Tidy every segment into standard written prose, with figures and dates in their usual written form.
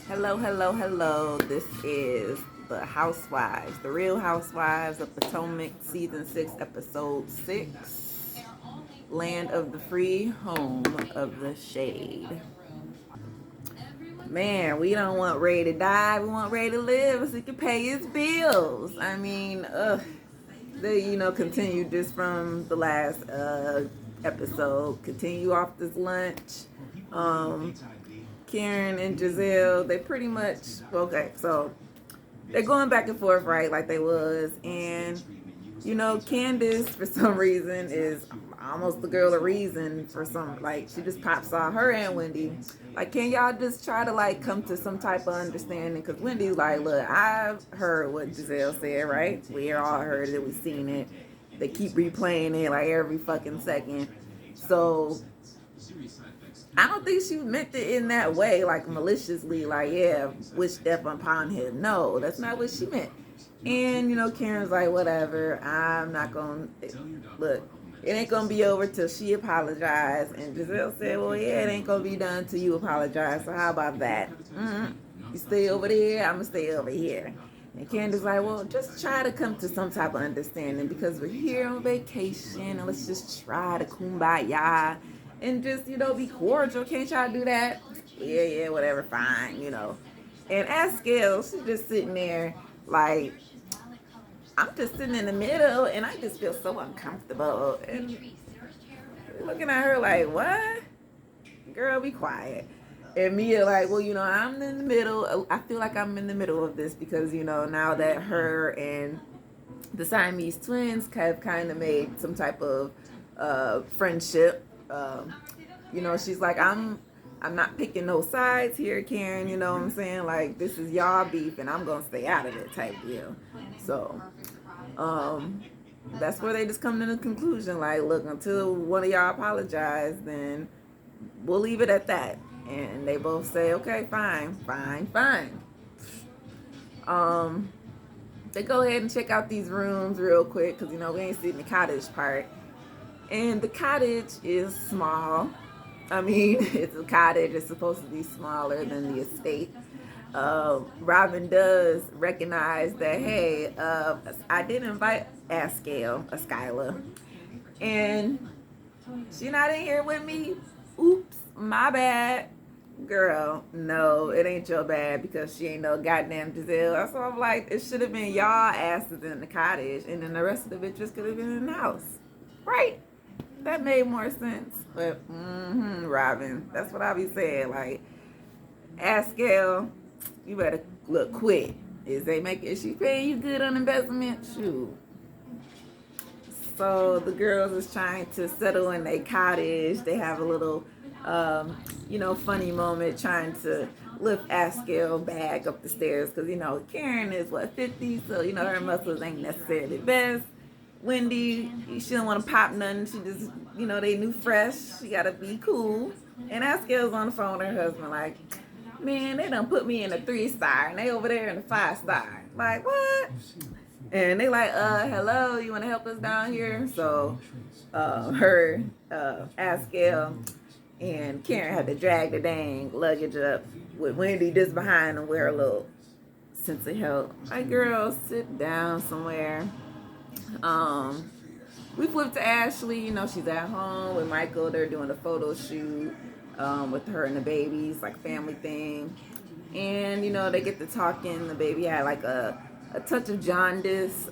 Hello, hello, hello. This is the Housewives, the Real Housewives of Potomac, season 6, episode 6. Land of the free, home of the shade. Man, we don't want Ray to die. We want Ray to live so he can pay his bills. I mean, they, continue just from the last episode. Continue off this lunch. Um, Karen and Giselle, they pretty much, okay, so they're going back and forth, right, like they was. And, Candace, for some reason, is almost the girl of reason for some, like, she just pops off, her and Wendy. Like, can y'all just try to, like, come to some type of understanding? Because Wendy's like, look, I've heard what Giselle said, right? We all heard it, we seen it. They keep replaying it, like, every fucking second. So I don't think she meant it in that way, like maliciously, like, yeah, wish death upon him. No, that's not what she meant. And, Karen's like, whatever, I'm not going to, look, it ain't going to be over till she apologized. And Giselle said, well, yeah, it ain't going to be done till you apologize. So how about that? You stay over there, I'm going to stay over here. And Candace's like, well, just try to come to some type of understanding because we're here on vacation and let's just try to kumbaya and just, be cordial. Can't y'all do that? Yeah, whatever, fine. And as Gail, she's just sitting there like, I'm just sitting in the middle and I just feel so uncomfortable. And looking at her like, what? Girl, be quiet. And Mia like, well, I'm in the middle. I feel like I'm in the middle of this because, now that her and the Siamese twins have kind of made some type of friendship. She's like, I'm not picking no sides here, Karen. You know what I'm saying? Like, this is y'all beef, and I'm gonna stay out of it type deal. So, that's where they just come to the conclusion. Like, look, until one of y'all apologize, then we'll leave it at that. And they both say, okay, fine. They go ahead and check out these rooms real quick because we ain't seen the cottage part. And the cottage is small. I mean, it's a cottage. It's supposed to be smaller than the estate. Robin does recognize that, hey, I did invite Skyla, and she not in here with me. Oops, my bad. Girl, no, it ain't your bad because she ain't no goddamn Giselle. So I'm like, it should have been y'all asses in the cottage, and then the rest of the bitches could have been in the house. Right? That made more sense. But, Robin, that's what I be saying. Like, ask Gail, you better look quick. Is she paying you good on investment? Shoot. So the girls is trying to settle in their cottage. They have a little, funny moment trying to lift Askill back up the stairs because, Karen is, 50? So, her muscles ain't necessarily the best. Wendy, she don't want to pop nothing. She just, they new fresh. She got to be cool. And Askill's on the phone with her husband like, man, they done put me in a 3-star and they over there in a 5-star. Like, what? And they like, hello, you want to help us down here? So Askill and Karen had to drag the dang luggage up with Wendy just behind them with her little sense of help. Like, girl, sit down somewhere. We flip to Ashley. She's at home with Michael. They're doing a photo shoot with her and the babies, like family thing. And they get to talking. The baby had like a touch of jaundice.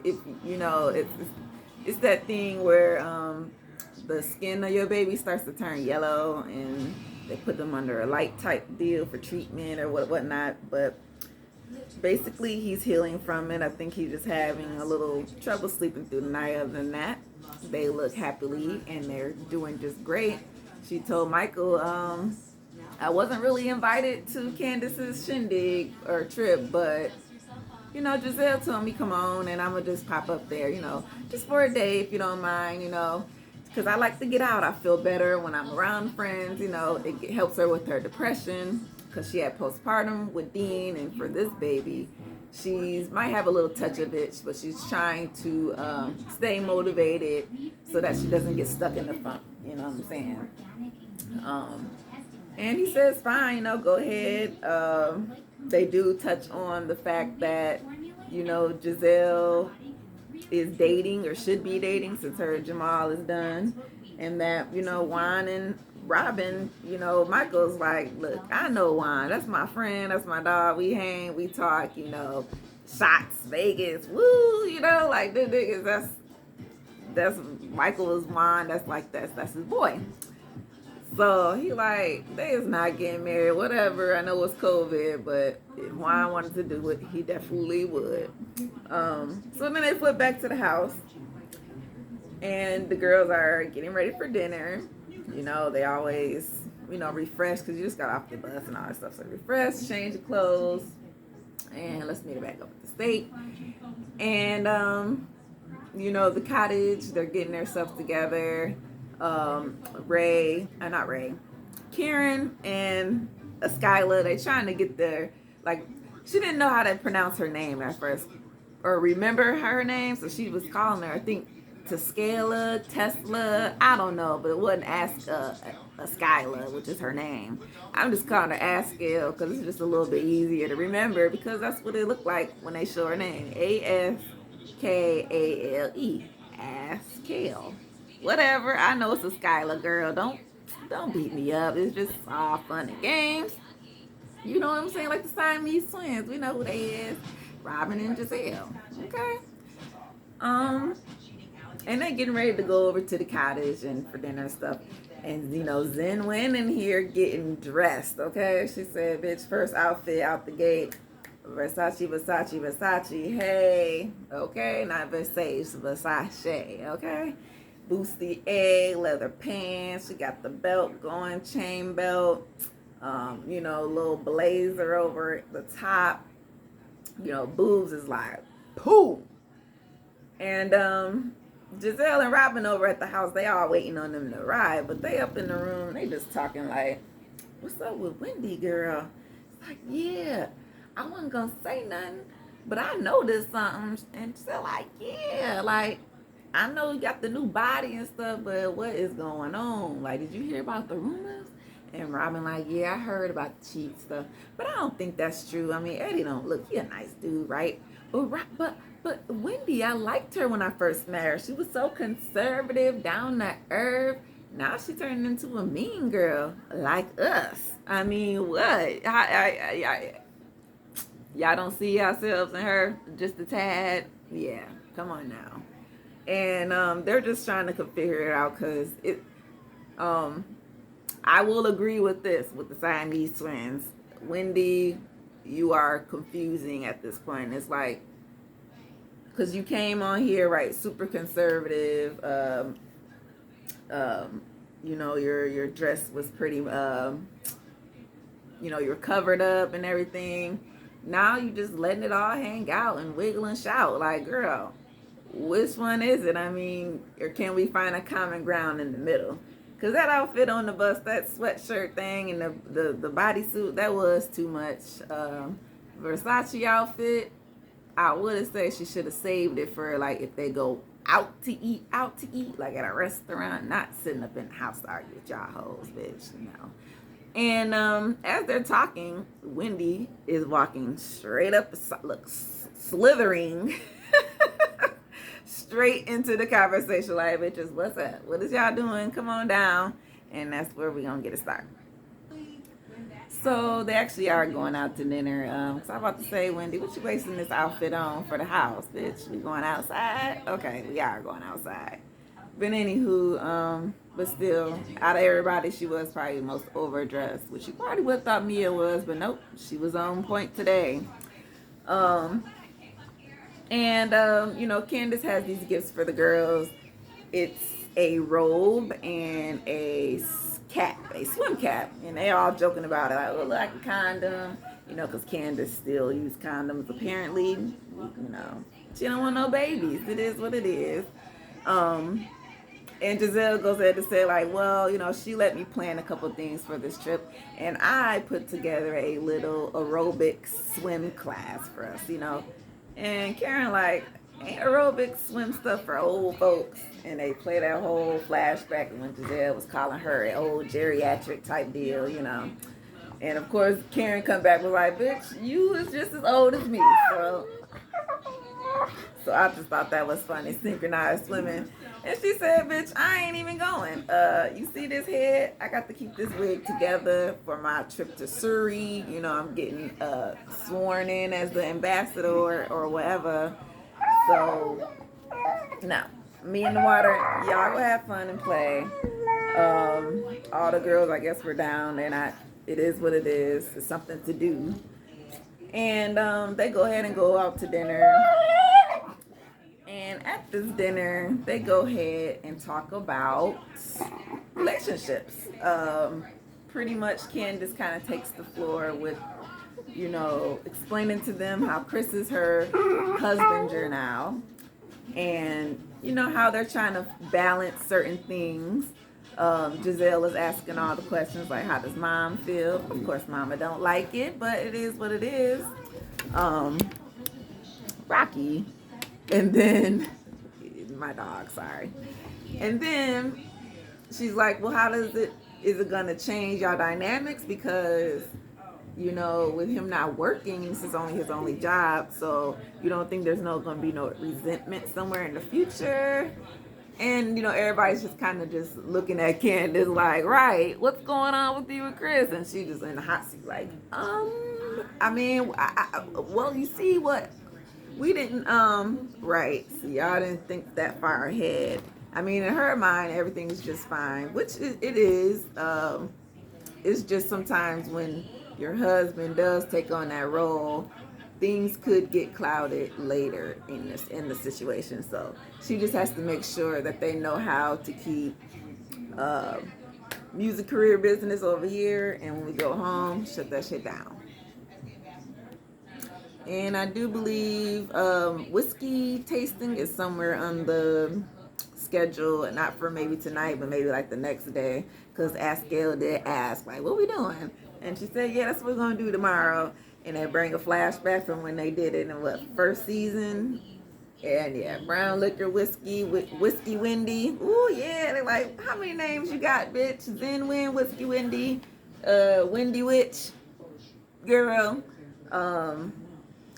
It's that thing where the skin of your baby starts to turn yellow, and they put them under a light type deal for treatment or whatnot. But basically, he's healing from it. I think he's just having a little trouble sleeping through the night. Other than that, they look happily and they're doing just great. She told Michael, I wasn't really invited to Candace's shindig or trip, but Giselle told me come on and I'm gonna just pop up there, just for a day if you don't mind, because I like to get out. I feel better when I'm around friends. It helps her with her depression because she had postpartum with Dean, and for this baby, she might have a little touch of it, but she's trying to stay motivated so that she doesn't get stuck in the funk. You know what I'm saying? And he says, fine, go ahead. They do touch on the fact that, Giselle is dating or should be dating since her Jamal is done. And that, Juan and Robin, Michael's like, look, I know Juan. That's my friend. That's my dog. We hang, we talk, shots, Vegas, woo, like the niggas, that's Michael is Juan. That's his boy. So he like, they is not getting married, whatever. I know it's COVID, but if Juan wanted to do it, he definitely would. So then they flip back to the house, and the girls are getting ready for dinner. They always, refresh, because you just got off the bus and all that stuff. So refresh, change your clothes, and let's meet her back up at the steak. And, the cottage, they're getting their stuff together. Karen and Skyla, they trying to get their, like, she didn't know how to pronounce her name at first, or remember her name, so she was calling her, I think, Tesla, I don't know, but it wasn't Skyla, which is her name. I'm just calling her Askale, because it's just a little bit easier to remember, because that's what it looked like when they show her name, Askale, Askale. Whatever, I know it's a Skylar girl. Don't beat me up. It's just all fun and games. You know what I'm saying? Like the Siamese twins. We know who they is. Robin and Giselle. Okay. And they getting ready to go over to the cottage and for dinner and stuff. And Zen went in here getting dressed. Okay. She said, bitch, first outfit out the gate. Versace. Hey. Okay. Not Versace. Okay. Bustier, leather pants. She got the belt going, chain belt. Little blazer over the top. Boobs is like, pooh. And Giselle and Robin over at the house, they all waiting on them to arrive. But they up in the room, they just talking like, what's up with Wendy, girl? It's like, yeah, I wasn't going to say nothing, but I noticed something. And Giselle like, yeah, like, I know you got the new body and stuff, but what is going on? Like, did you hear about the rumors? And Robin like, yeah, I heard about the cheat stuff, but I don't think that's true. I mean, Eddie don't look, he a nice dude, right? But Wendy, I liked her when I first met her. She was so conservative, down to earth. Now she turned into a mean girl like us. I mean, what? Y'all don't see yourselves in her just a tad? Yeah, come on now. And they're just trying to figure it out, because I will agree with this, with the Siamese twins. Wendy, you are confusing at this point. It's like, because you came on here, right, super conservative. Your dress was pretty, you're covered up and everything. Now you just letting it all hang out and wiggle and shout. Like, girl, which one is it? I mean, or can we find a common ground in the middle? Because that outfit on the bus, that sweatshirt thing and the bodysuit, that was too much. Versace outfit, I would say she should have saved it for, like, if they go out to eat, like at a restaurant, not sitting up in the house to argue with y'all hoes, bitch, And as they're talking, Wendy is walking straight up, slithering straight into the conversation, like, bitches, what's up? What is y'all doing? Come on down. And that's where we're going to get it started. So they actually are going out to dinner. So I'm about to say, Wendy, what you wasting this outfit on for the house, bitch? We going outside? Okay, we are going outside. But anywho, but still, out of everybody, she was probably the most overdressed, which you probably would have thought Mia was, but nope, she was on point today. Candace has these gifts for the girls. It's a robe and a cap, a swim cap, and they all joking about it, like, oh, like a condom, because Candace still uses condoms apparently. She don't want no babies. It is what it is. And Giselle goes ahead to say, like, well, she let me plan a couple things for this trip, and I put together a little aerobic swim class for us, And Karen, like, aerobic swim stuff for old folks, and they play that whole flashback when Giselle was calling her an old geriatric type deal, you know. And of course, Karen come back was like, "Bitch, you is just as old as me." So I just thought that was funny, synchronized swimming. And she said, "Bitch, I ain't even going. You see this head? I got to keep this wig together for my trip to Surrey. You know, I'm getting sworn in as the ambassador or whatever. So, no, me in the water. Y'all go have fun and play. All the girls, I guess, were down. They're not. It is what it is. It's something to do." And they go ahead and go out to dinner. And at this dinner, they go ahead and talk about relationships. Pretty much Candace kind of takes the floor with, you know, explaining to them how Chris is her husband now. And, you know, how they're trying to balance certain things. Giselle is asking all the questions like, how does mom feel? Of course, mama don't like it, but it is what it is. Rocky. And then, my dog, sorry. And then she's like, well, is it going to change y'all dynamics? Because, you know, with him not working, this is only his only job. So you don't think there's going to be no resentment somewhere in the future? And, you know, everybody's just kind of just looking at Candace like, right, what's going on with you and Chris? And she just in the hot seat like, well, you see what? We didn't, right. So y'all didn't think that far ahead. I mean, in her mind, everything's just fine, which it is. It's just sometimes when your husband does take on that role, things could get clouded later in the situation. So she just has to make sure that they know how to keep music career business over here, and when we go home, shut that shit down. And I do believe whiskey tasting is somewhere on the schedule, and not for maybe tonight, but maybe like the next day. Because Gail did ask, like, what we doing? And she said, yeah, that's what we're going to do tomorrow. And they bring a flashback from when they did it in what, first season. And yeah, brown liquor, whiskey Wendy. Ooh, yeah. They're like, how many names you got, bitch? Zen Win, Whiskey Wendy, Wendy Witch, girl.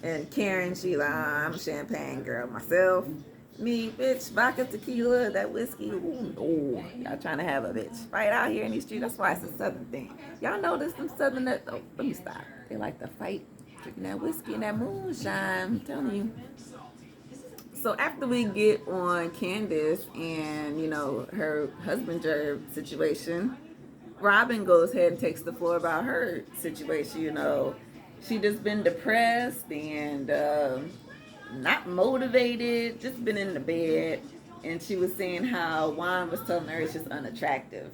And Karen, she like, I'm a champagne girl myself. Me, bitch, vodka, tequila, that whiskey. Ooh, y'all trying to have a bitch fight out here in these streets. That's why it's a southern thing. Y'all notice them southerners? Oh, let me stop. They like to fight, drinking that whiskey and that moonshine. I'm telling you. So after we get on Candace and, you know, her husband situation, Robin goes ahead and takes the floor about her situation, you know. She just been depressed and not motivated, just been in the bed. And she was saying how Juan was telling her it's just unattractive.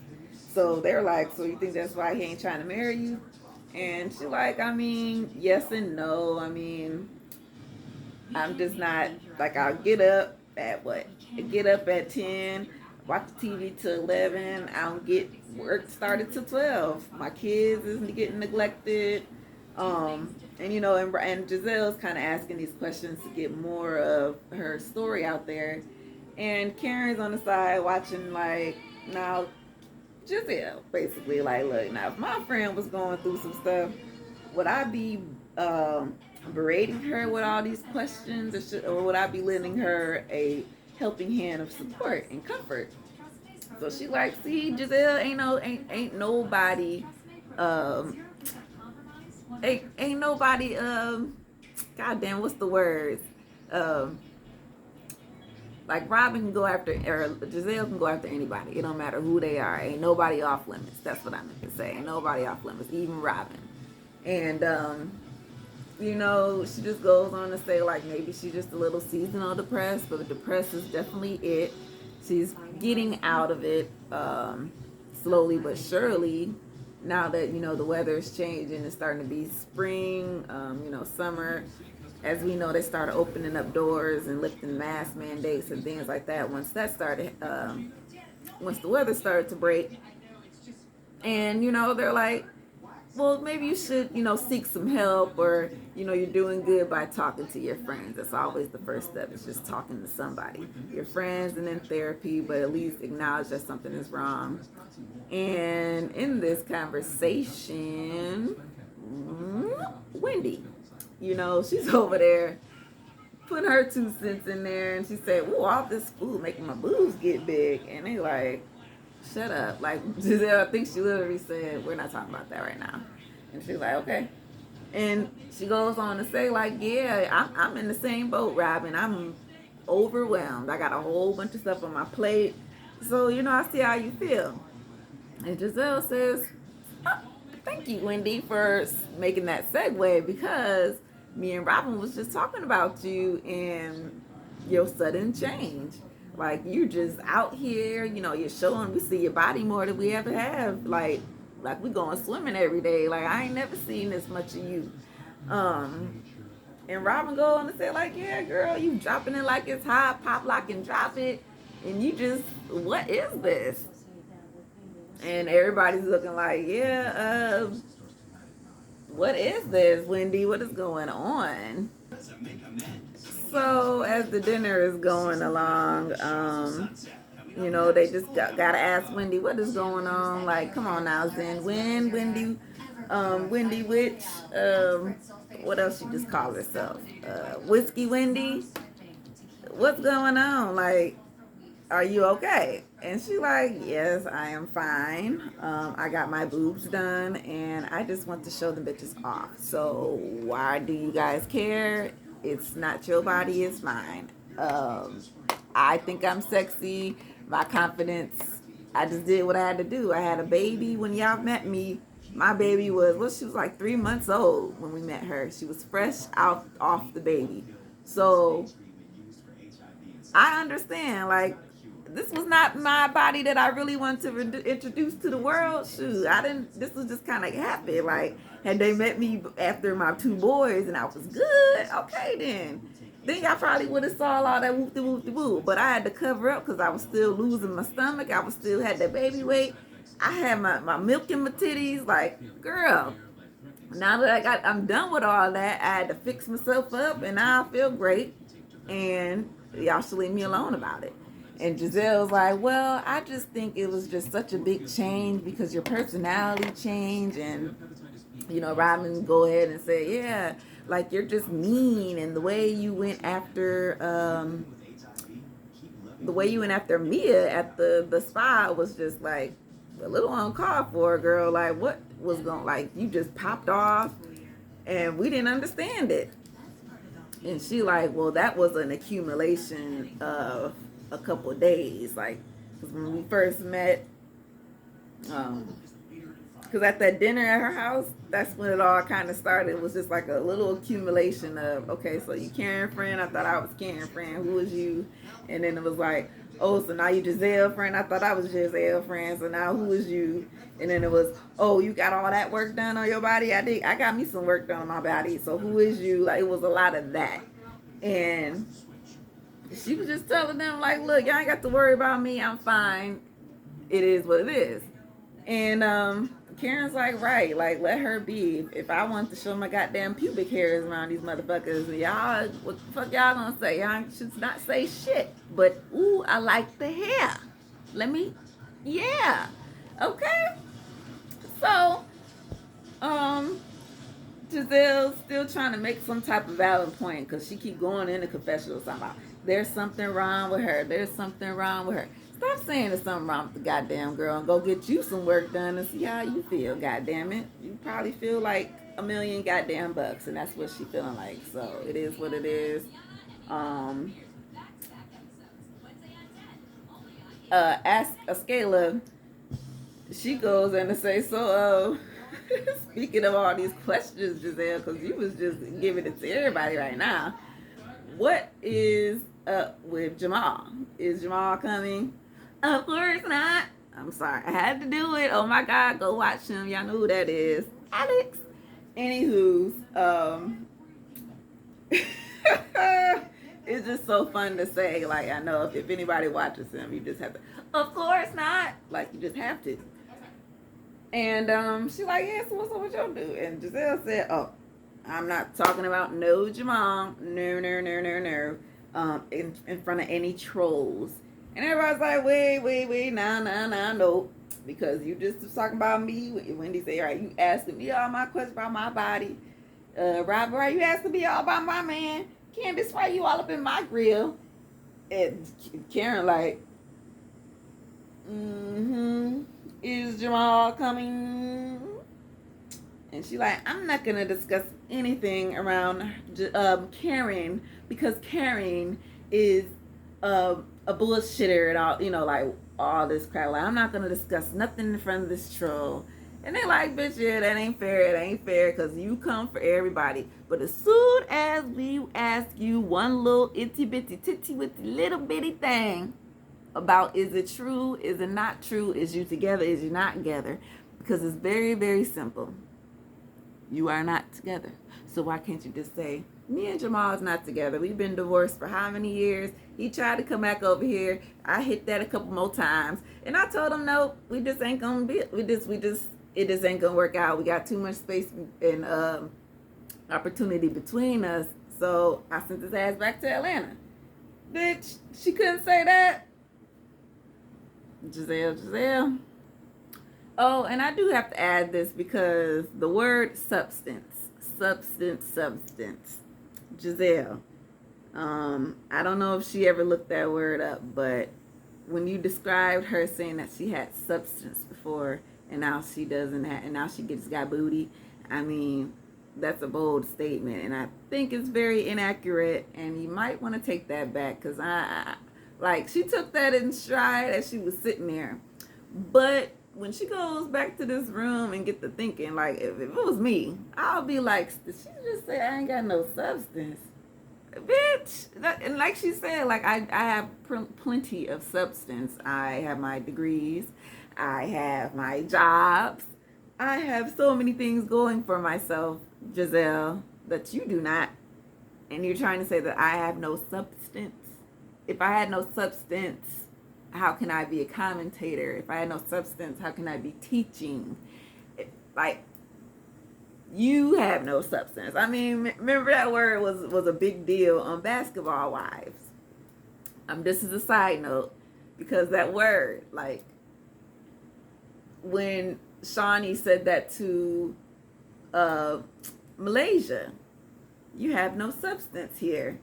So they're like, so you think that's why he ain't trying to marry you? And she like, I mean, yes and no. I mean, I'm just not, like, I'll get up at what? I get up at 10, watch TV till 11. I don't get work started till 12. My kids isn't getting neglected. And you know, and Giselle's kind of asking these questions to get more of her story out there. And Karen's on the side watching, like, now, Giselle, basically, like, look, now, if my friend was going through some stuff, would I be berating her with all these questions, or would I be lending her a helping hand of support and comfort? So she like, see, Giselle ain't nobody, ain't nobody, goddamn, what's the word? Like Robin can go after, or Giselle can go after anybody. It don't matter who they are. Ain't nobody off limits. That's what I meant to say. Ain't nobody off limits, even Robin. And, you know, she just goes on to say, like, maybe she's just a little seasonal depressed, but depressed is definitely it. She's getting out of it slowly but surely. Now that, you know, the weather is changing, it's starting to be spring, you know, summer. As we know, they started opening up doors and lifting mask mandates and things like that. Once that started, once the weather started to break, and, you know, they're like, well, maybe you should, seek some help, or, you're doing good by talking to your friends. That's always the first step, is just talking to somebody, your friends, and then therapy, but at least acknowledge that something is wrong. And in this conversation, Wendy, she's over there putting her 2 cents in there, and she said, "Ooh, all this food making my boobs get big." And they like, "Shut up!" Like Giselle, I think she literally said, "We're not talking about that right now." And she's like, "Okay." And she goes on to say, like, "Yeah, I'm in the same boat, Robin. I'm overwhelmed. I got a whole bunch of stuff on my plate. So, I see how you feel." And Giselle says, "Oh, thank you, Wendy, for making that segue, because me and Robin was just talking about you and your sudden change. Like, you're just out here, you're showing, we see your body more than we ever have. Like we going swimming every day. Like, I ain't never seen this much of you." And Robin go on to say, like, "Yeah, girl, you dropping it like it's hot, pop, lock, and drop it. And you just, what is this?" And everybody's looking like, "Yeah, what is this, Wendy? What is going on?" So as the dinner is going along, they just gotta ask Wendy, "What is going on? Like, come on now, Zen. Wendy Witch, what else she just called herself? Whiskey Wendy? What's going on? Like, are you okay?" And she like, "Yes, I am fine. I got my boobs done, and I just want to show the bitches off. So why do you guys care? It's not your body, it's mine. I think I'm sexy. My confidence, I just did what I had to do. I had a baby when y'all met me. My baby was, she was like 3 months old when we met her. She was fresh out off the baby. So I understand, like, this was not my body that I really wanted to introduce to the world. Shoot, this was just kind of happy. Like, had they met me after my 2 boys and I was good, okay then y'all probably would have saw all that whoop-de-whoop-de-whoop. But I had to cover up because I was still losing my stomach. I was still had that baby weight. I had my milk in my titties. Like, girl, now that I'm done with all that, I had to fix myself up, and now I feel great. And y'all should leave me alone about it. And Giselle's like, "Well, I just think it was just such a big change because your personality changed." And, Robin go ahead and say, "Yeah, like, you're just mean, and the way you went after Mia at the spa was just like a little uncalled for, girl. Like, what was going, like, you just popped off and we didn't understand it." And she like, "Well, that was an accumulation of a couple of days. Like, because when we first met, because at that dinner at her house, that's when it all kind of started. It was just like a little accumulation of, okay, so you Karen friend? I thought I was Karen friend. Who was you?" And then it was like, "Oh, so now you Giselle friend? I thought I was Giselle friend. So now who is you?" And then it was, "Oh, you got all that work done on your body? I got me some work done on my body. So who is you?" Like, it was a lot of that. And she was just telling them, like, "Look, y'all ain't got to worry about me. I'm fine. It is what it is." And Karen's like, "Right, like, let her be. If I want to show my goddamn pubic hairs around these motherfuckers, y'all, what the fuck y'all gonna say? Y'all should not say shit. But, ooh, I like the hair. Yeah. Okay." So, Giselle's still trying to make some type of valid point, because she keep going into confessional talking about there's something wrong with her. There's something wrong with her. Stop saying there's something wrong with the goddamn girl and go get you some work done and see how you feel, goddamn it. You probably feel like $1 million goddamn bucks, and that's what she feeling like. So it is what it is. Ask Ascala, she goes in to say, "So, speaking of all these questions, Giselle, because you was just giving it to everybody right now, what is up with Jamal? Is Jamal coming?" "Of course not." I'm sorry, I had to do it. Oh my God, go watch him. Y'all know who that is. Alex. Anywho's, it's just so fun to say. Like, I know if anybody watches him, you just have to, "Of course not." Like, you just have to. And she like, yeah, so what's up with your dude? And Giselle said, oh, I'm not talking about no Jamal, no, in front of any trolls. And everybody's like, wait, nah, no. Because you just was talking about me. Wendy said, all right, you asking me all my questions about my body. Robert, why you asking me all about my man? Candace, why you all up in my grill? And Karen like, is Jamal coming? And she like, I'm not gonna discuss anything around Karen because Karen is a bullshitter and all, like all this crap. Like, I'm not gonna discuss nothing in front of this troll. And they like, bitch, yeah, that ain't fair. It ain't fair because you come for everybody. But as soon as we ask you one little itty bitty titty with little bitty thing about is it true, is it not true, is you together, is you not together, because it's very, very simple. You are not together. So why can't you just say, me and Jamal is not together. We've been divorced for how many years? He tried to come back over here. I hit that a couple more times. And I told him, no, we just ain't gonna be, it just ain't gonna work out. We got too much space and opportunity between us. So I sent his ass back to Atlanta. Bitch, she couldn't say that. Giselle. Oh, and I do have to add this because the word substance. Giselle. I don't know if she ever looked that word up, but when you described her saying that she had substance before and now she doesn't have, and now she got booty, I mean, that's a bold statement, and I think it's very inaccurate, and you might want to take that back because like she took that in stride as she was sitting there, but when she goes back to this room and get to thinking, like, if it was me, I'll be like, did she just say I ain't got no substance? Bitch. And like she said, like, I have plenty of substance. I have my degrees. I have my jobs. I have so many things going for myself, Giselle, that you do not. And you're trying to say that I have no substance. If I had no substance, how can I be a commentator? If I had no substance, how can I be teaching? Like, you have no substance. I mean, remember that word was a big deal on Basketball Wives. This is a side note because that word, like, when Shawnee said that to Malaysia, you have no substance here.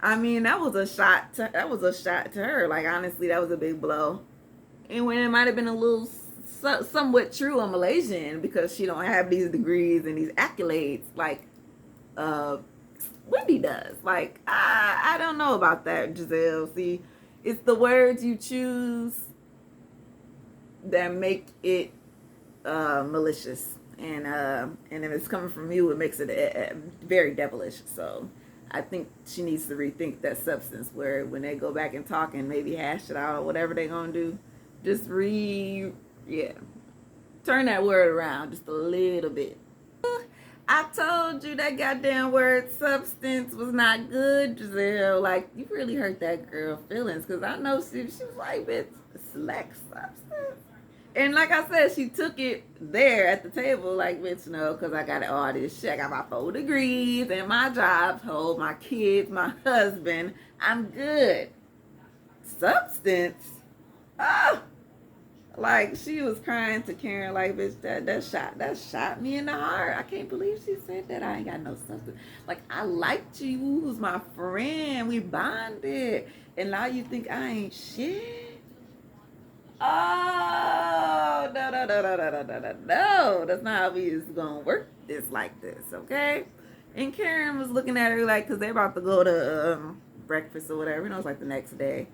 I mean, that was a shot to her. Like, honestly, that was a big blow. And when it might have been a little somewhat true on Malaysian because she don't have these degrees and these accolades like Wendy does. Like, I don't know about that, Giselle. See, it's the words you choose that make it malicious. And if it's coming from you, it makes it very devilish. So I think she needs to rethink that substance where when they go back and talk and maybe hash it out or whatever they're going to do, just turn that word around just a little bit. I told you that goddamn word substance was not good, Giselle. Like, you really hurt that girl feelings because I know she was like, bitch, select substance. And like I said, she took it there at the table, like, bitch, no, because I got all this shit. I got my 4 degrees and my job, hold my kids, my husband. I'm good. Substance? Oh, like, she was crying to Karen, like, bitch, that shot me in the heart. I can't believe she said that. I ain't got no substance. Like, I liked you. You was my friend. We bonded. And now you think I ain't shit? Oh, no. That's not how we is going to work this like this, okay? And Karen was looking at her like, because they're about to go to breakfast or whatever. You know, it's like the next day.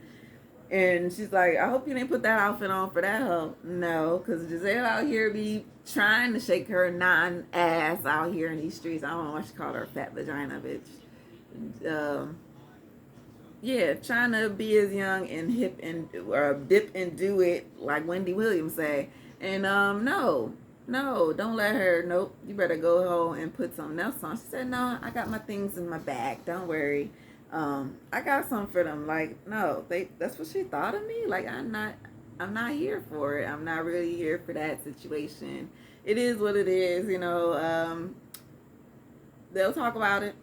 And she's like, I hope you didn't put that outfit on for that hoe. No, because Giselle out here be trying to shake her non-ass out here in these streets. I don't know why she called her a fat vagina, bitch. Yeah, trying to be as young and hip and or dip and do it like Wendy Williams say. And no, don't let her. Nope, you better go home and put something else on. She said, no, I got my things in my bag. Don't worry. I got something for them. Like, no, that's what she thought of me. Like, I'm not. I'm not here for it. I'm not really here for that situation. It is what it is, you know. They'll talk about it,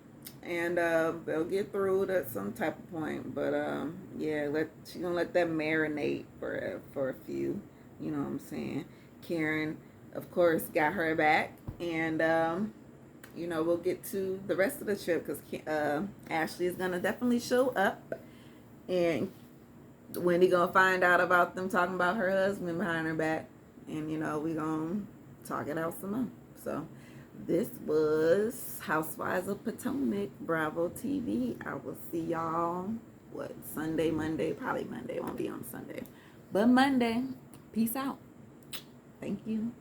and they'll get through it at some type of point. But yeah, she's gonna let that marinate for a few. You know what I'm saying? Karen, of course, got her back, and you know, we'll get to the rest of the trip because Ashley is gonna definitely show up, and Wendy gonna find out about them talking about her husband behind her back, and you know, we gonna talk it out some more. So this was Housewives of Potomac, Bravo TV. I will see y'all, Sunday, Monday? Probably Monday. It won't be on Sunday. But Monday. Peace out. Thank you.